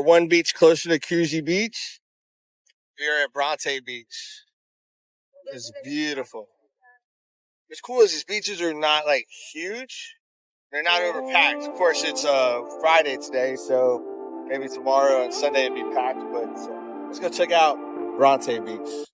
one beach closer to Coogee Beach. We are at Bondi Beach. It's beautiful. What's cool is these beaches are not like huge. They're not overpacked. Of course, it's Friday today, so maybe tomorrow and Sunday it'll be packed. But let's go check out Bondi Beach.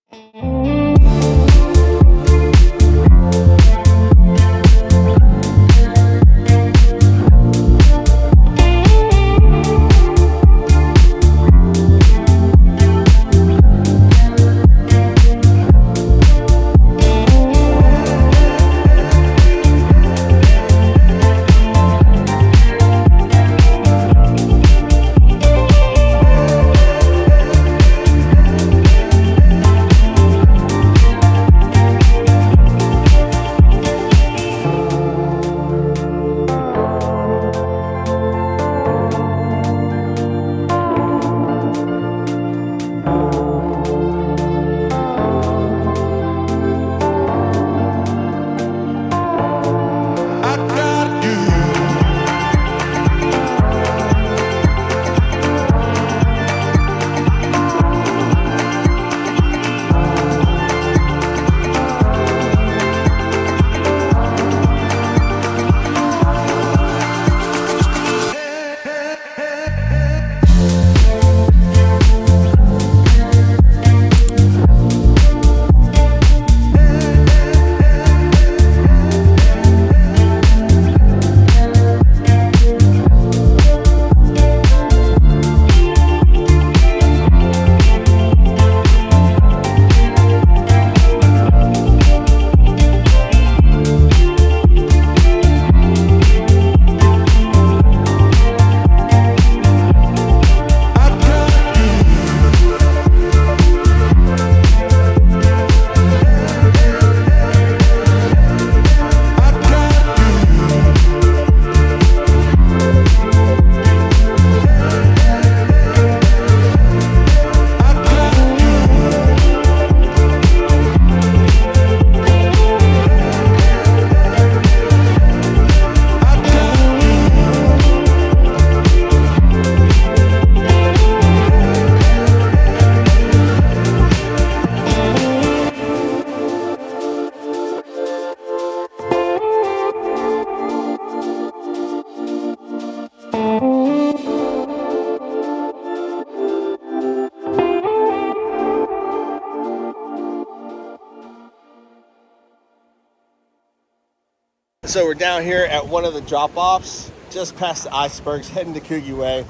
So we're down here at one of the drop-offs, just past the icebergs, heading to Coogee Way.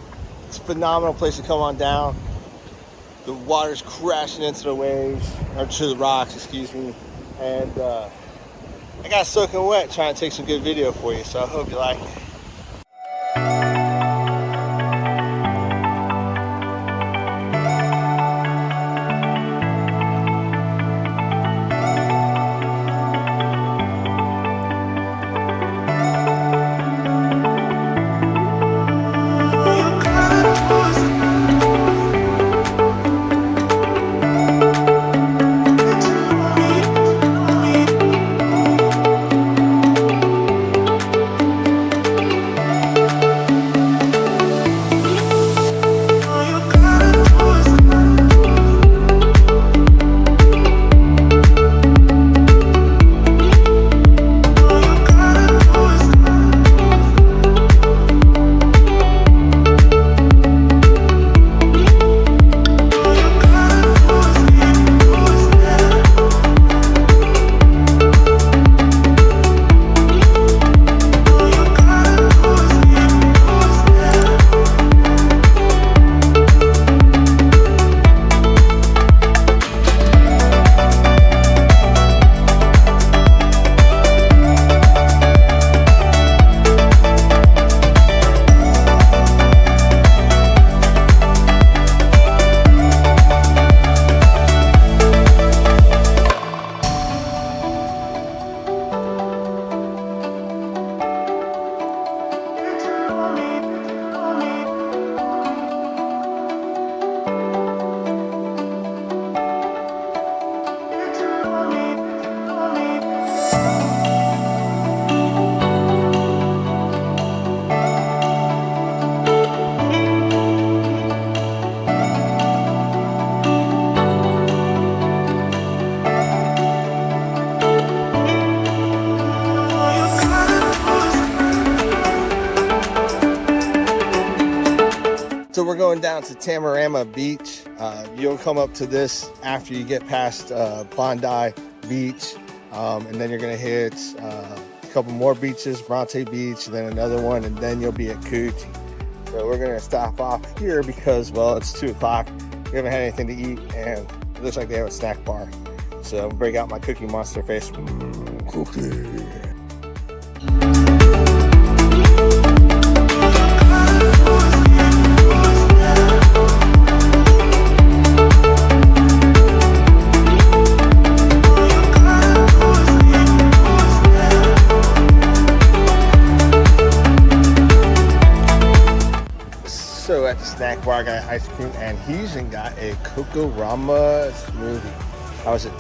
It's a phenomenal place to come on down. The water's crashing into the waves, or to the rocks, excuse me. And I got soaking wet trying to take some good video for you, so I hope you like it. going down to Tamarama Beach. You'll come up to this after you get past Bondi Beach, and then you're gonna hit a couple more beaches, Bronte Beach, and then another one, and then you'll be at Coogee. So we're gonna stop off here because, well, it's 2 o'clock. We haven't had anything to eat, and it looks like they have a snack bar. So I'll break out my Cookie Monster face. Cookie. So at the snack bar, I got ice cream, and he even got a Coco Rama smoothie. How is it?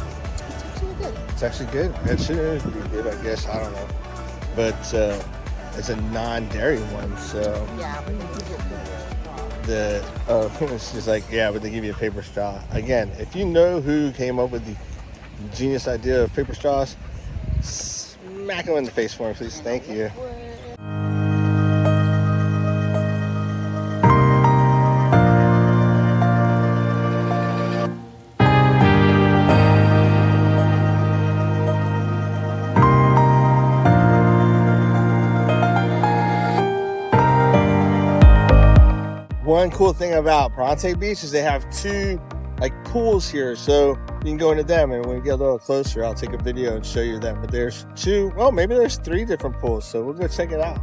It's actually good. It should be good, I guess. I don't know. But it's a non-dairy one, so Yeah, but it's just like, yeah, but they give you a paper straw. Again, if you know who came up with the genius idea of paper straws, smack them in the face for me, please. Thank you. One cool thing about Bronte Beach is they have 2 like pools here, so you can go into them, and when we get a little closer, I'll take a video and show you them. But there's 2, well, maybe there's 3 different pools, so we'll go check it out.